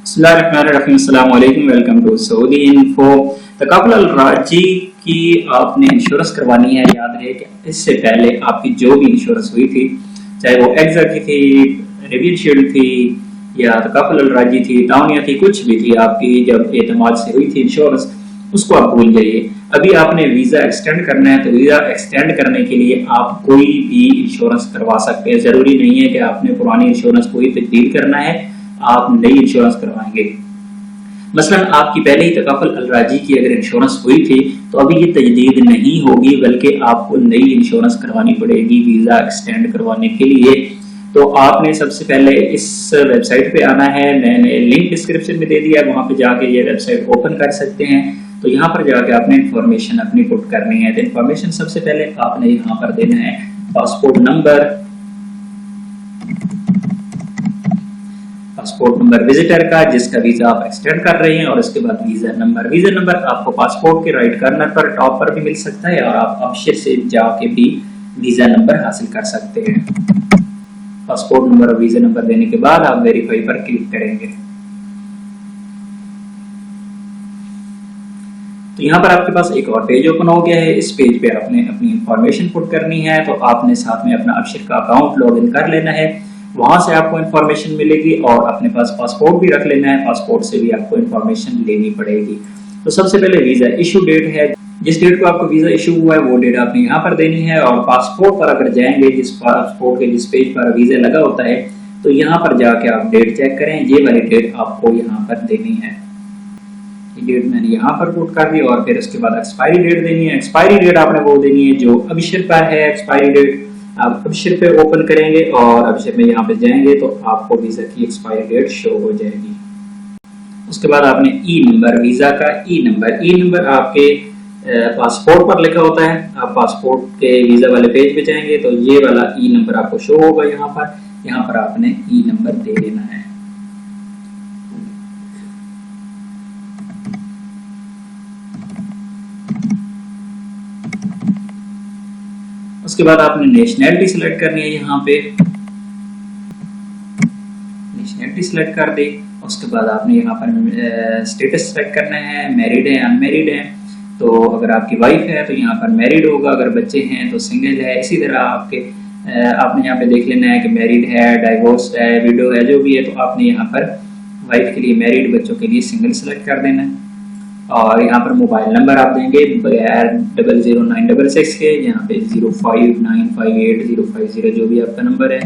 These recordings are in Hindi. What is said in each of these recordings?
अस्सलामुअलैकुम, welcome to Saudi info. Takaful अल राजी की आपने इंश्योरेंस करवानी है। याद रहे कि इससे पहले आपकी जो भी इंश्योरेंस हुई थी, चाहे वो एग्जा की थी, रिवील शील्ड थी या तकाफुल अल राजी थी, ताउनिया थी, कुछ भी थी आपकी, जब एतमाद से हुई थी इंश्योरेंस, उसको आप भूल जाइए। अभी आपने वीजा एक्सटेंड करना है, तो वीजा एक्सटेंड करने के लिए आप कोई भी इंश्योरेंस करवा सकते हैं। जरूरी नहीं है कि आपने पुरानी इंश्योरेंस को ही तब्दील करना है, आप नई इंश्योरेंस करवाएंगे। मसलन आपकी पहले ही तकाफुल अल राजी की अगर इंश्योरेंस हुई थी, तो अभी ये तजदीद नहीं होगी, बल्कि आपको नई इंश्योरेंस करवानी पड़ेगी वीजा एक्सटेंड करवाने के लिए। तो आपने सबसे पहले इस वेबसाइट पे आना है। मैंने लिंक डिस्क्रिप्शन में दे दिया है, वहां पे जाके ये वेबसाइट ओपन कर सकते हैं। तो यहाँ पर जाके आपने इंफॉर्मेशन अपनी पुट करनी है। तो इंफॉर्मेशन सबसे पहले आपने यहाँ पर देना है passport number, passport number visitor का जिसका वीजा आप एक्सटेंड कर रहे हैं, और इसके बाद वीजा नंबर। वीजा नंबर आपको पासपोर्ट के राइट कॉर्नर पर टॉप पर भी मिल सकता है, और आप अबशिर से जाके भी वीजा नंबर हासिल कर सकते हैं। पासपोर्ट नंबर और वीजा नंबर देने के बाद आप वेरीफाई पर क्लिक करेंगे। तो यहाँ पर आपके पास एक और पेज ओपन हो गया है। इस पेज पे आपने अपनी इंफॉर्मेशन पुट करनी है। तो आपने साथ में अपना अबशिर का अकाउंट लॉग इन कर लेना है, वहां से आपको इंफॉर्मेशन मिलेगी, और अपने पास पासपोर्ट भी रख लेना है, पासपोर्ट से भी आपको इंफॉर्मेशन लेनी पड़ेगी। तो सबसे पहले वीजा इशू डेट है, जिस डेट को आपको वीजा इशू हुआ है वो डेट आपने यहाँ पर देनी है। और पासपोर्ट पर अगर जाएंगे, जिस पासपोर्ट के जिस पेज पर वीजा लगा होता है, तो यहाँ पर जाके आप डेट चेक करें, ये वाली डेट आपको यहाँ पर देनी है। ये डेट मैंने यहाँ पर पुट कर दी, और फिर उसके बाद एक्सपायरी डेट देनी है। एक्सपायरी डेट आपने वो देनी है जो अबशिर पर है। एक्सपायरी डेट आप अबशिर पे ओपन करेंगे, और अबशिर में यहाँ पे जाएंगे तो आपको वीजा की एक्सपायरी डेट शो हो जाएगी। उसके बाद आपने ई नंबर, वीजा का ई नंबर आपके पासपोर्ट पर लिखा होता है। आप पासपोर्ट के वीजा वाले पेज पे जाएंगे तो ये वाला ई नंबर आपको शो होगा। यहाँ पर आपने ई नंबर दे देना है। उसके बाद आपने नेशनैलिटी सिलेक्ट करनी है। यहाँ पे नेशनैलिटी सिलेक्ट कर दी। उसके बाद आपने यहाँ पर स्टेटस सिलेक्ट करना है, मैरिड है अनमैरिड है। तो अगर आपकी वाइफ है तो यहाँ पर मैरिड होगा, अगर बच्चे हैं तो सिंगल है। इसी तरह आपने यहाँ पे देख लेना है कि मैरिड है, डाइवोर्स है, विडो है, जो भी है। तो आपने यहाँ पर वाइफ के लिए मैरिड, बच्चों के लिए सिंगल सिलेक्ट कर देना है। और यहाँ पर मोबाइल नंबर आप देंगे बगैर 00966 के, यहाँ पे 05958050 जो भी आपका नंबर है,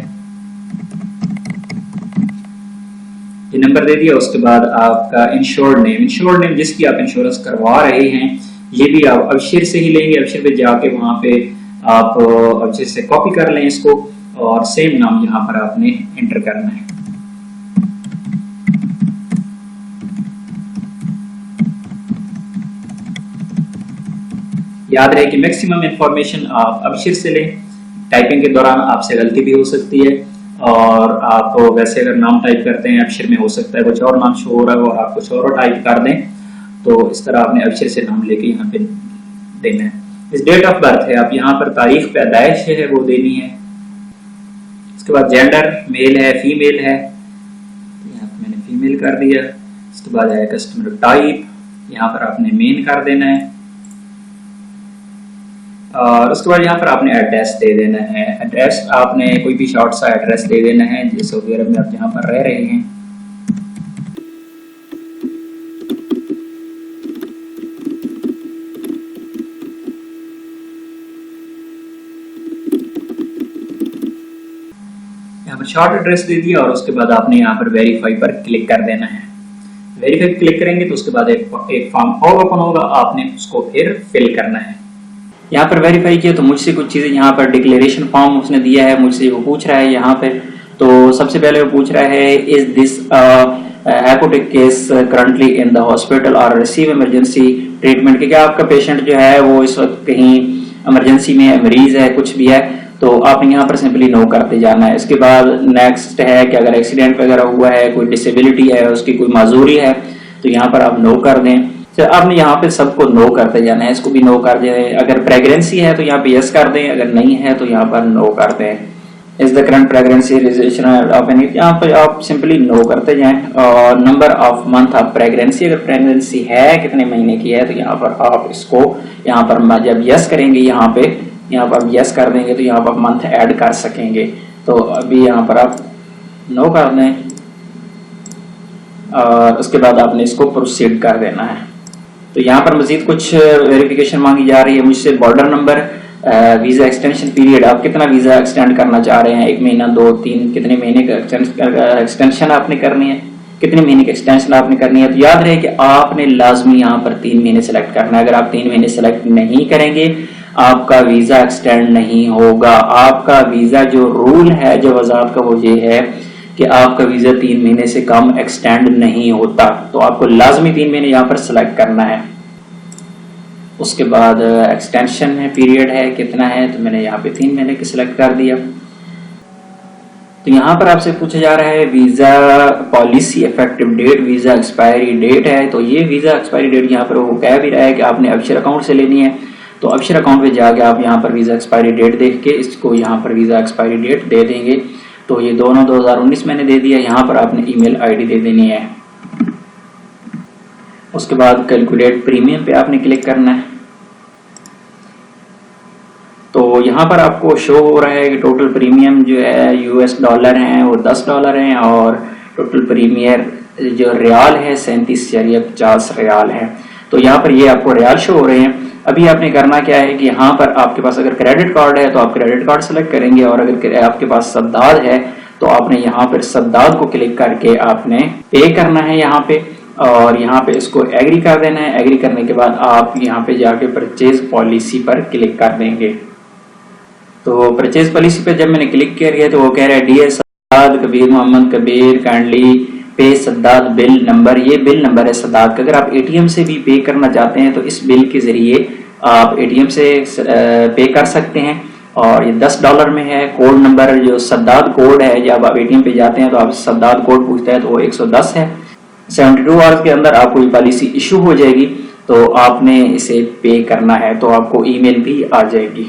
ये नंबर दे दिया। उसके बाद आपका इंश्योर्ड नेम जिसकी आप इंश्योरेंस करवा रहे हैं, ये भी आप अबशिर से ही लेंगे। अबशिर पे जाके वहां पे आप अबशिर से कॉपी कर लें इसको, और सेम नाम यहाँ पर आपने एंटर करना है। याद रहे कि मैक्सिमम इंफॉर्मेशन आप अबशिर से लें। टाइपिंग के दौरान आपसे गलती भी हो सकती है, और आप वैसे अगर नाम टाइप करते हैं अबशिर में, हो सकता है कुछ और नाम शो हो रहा है और आप कुछ और टाइप कर दें। तो इस तरह आपने अबशिर से नाम लेके यहाँ पे देना है। इस डेट ऑफ बर्थ है, आप यहाँ पर तारीख पैदाइश है वो देनी है। उसके बाद जेंडर मेल है फीमेल है, यहाँ पर मैंने फीमेल कर दिया। उसके बाद है कस्टमर टाइप, यहाँ पर आपने मेन कर देना है। और उसके बाद यहाँ पर आपने एड्रेस दे देना है। एड्रेस आपने कोई भी शॉर्ट सा एड्रेस दे देना है, जिस सऊदी अरब में आप जहाँ पर रह रहे हैं। यहाँ पर शॉर्ट एड्रेस दे दिया, और उसके बाद आपने यहाँ पर वेरीफाई पर क्लिक कर देना है। वेरीफाई क्लिक करेंगे तो उसके बाद एक फॉर्म और ओपन होगा, आपने उसको फिर फिल करना है। यहाँ पर वेरीफाई किया तो मुझसे कुछ चीज़ें, यहाँ पर डिक्लेरेशन फॉर्म उसने दिया है, मुझसे वो पूछ रहा है यहाँ पे। तो सबसे पहले वो पूछ रहा है, is this hepatic case currently in the hospital और रिसीव इमरजेंसी ट्रीटमेंट, कि क्या आपका पेशेंट जो है वो इस वक्त कहीं इमरजेंसी में मरीज है, कुछ भी है। तो आपने यहाँ पर सिंपली नो करते जाना है। इसके बाद नेक्स्ट है कि अगर एक्सीडेंट वगैरह हुआ है, कोई डिसेबिलिटी है, उसकी कोई माजूरी है, तो यहाँ पर आप नो कर दें। तो आपने यहाँ पे सबको नो करते जाना है, इसको भी नो कर दें। अगर प्रेगनेंसी है तो यहाँ पे यस कर दें, अगर नहीं है तो यहाँ पर नो कर दें। Is the current pregnancy registration of any, यहाँ पर आप सिंपली नो करते जाएं। और number of month of pregnancy, अगर प्रेगनेंसी है कितने महीने की है तो यहाँ पर आप इसको यहाँ पर जब यस करेंगे यहाँ पर आप यस कर देंगे तो यहाँ पर मंथ ऐड कर सकेंगे। तो अभी यहाँ पर आप नो कर दें और उसके बाद आपने इसको प्रोसीड कर देना है। तो यहाँ पर मजीद कुछ वेरिफिकेशन मांगी जा रही है मुझसे। Border number, visa extension period, आप कितना वीजा एक्सटेंड करना चाह रहे हैं, 1 महीना 2 3, कितने महीने का एक्सटेंशन आपने करनी है, कितने महीने की एक्सटेंशन आपने करनी है। तो याद रहे कि आपने लाजमी यहाँ पर 3 महीने सेलेक्ट करना है। अगर आप 3 महीने सेलेक्ट नहीं करेंगे आपका वीजा एक्सटेंड नहीं होगा। आपका वीजा जो रूल है, जो वजाहत का, वो ये है कि आपका वीजा 3 महीने से कम एक्सटेंड नहीं होता। तो आपको लाजमी 3 महीने यहाँ पर सेलेक्ट करना है। उसके बाद एक्सटेंशन है, पीरियड है कितना है, तो मैंने यहाँ पे 3 महीने की सिलेक्ट कर दिया। तो यहाँ पर आपसे पूछा जा रहा है visa policy effective date, visa expiry date है। तो ये वीजा एक्सपायरी डेट यहाँ पर वो कह भी रहा है कि आपने अबशर अकाउंट से लेनी है। तो अबशर अकाउंट पे जाके आप यहाँ पर वीजा एक्सपायरी डेट देख के इसको यहाँ पर वीजा एक्सपायरी डेट दे देंगे। तो ये दोनों 2019 मैंने दे दिया। यहाँ पर आपने ईमेल आईडी दे देनी है। उसके बाद कैलकुलेट प्रीमियम पे आपने क्लिक करना है। तो यहाँ पर आपको शो हो रहा है कि टोटल प्रीमियम जो है $US हैं वो $10 हैं और टोटल प्रीमियर जो रियाल है 37.50 रियाल है। तो यहाँ पर ये आपको रियाल शो हो रहे हैं। अभी आपने करना क्या है कि यहाँ पर आपके पास अगर क्रेडिट कार्ड है तो आप क्रेडिट कार्ड सेलेक्ट करेंगे और अगर आपके पास सद्दाद है तो आपने यहाँ पर सद्दाद को क्लिक करके आपने पे करना है यहाँ पे, और यहाँ पे इसको एग्री कर देना है। एग्री करने के बाद आप यहाँ पे जाके परचेज पॉलिसी पर क्लिक कर देंगे। तो परचेज पॉलिसी पे जब मैंने क्लिक किया तो वो कह रहा है dear Saddad Kabir Mohammad Kabir kindly pay Saddad bill number. ये बिल नंबर है सद्दाद का। अगर आप एटीएम से भी पे करना चाहते हैं तो इस बिल के जरिए आप एटीएम से पे कर सकते हैं। और ये $10 में है। कोड नंबर जो सद्दाद कोड है, जब आप एटीएम पे जाते हैं तो आप सद्दाद कोड पूछता है तो वो 110 है। 72 आवर्स के अंदर आपको ये पॉलिसी इशू हो जाएगी। तो आपने इसे पे करना है तो आपको ईमेल भी आ जाएगी।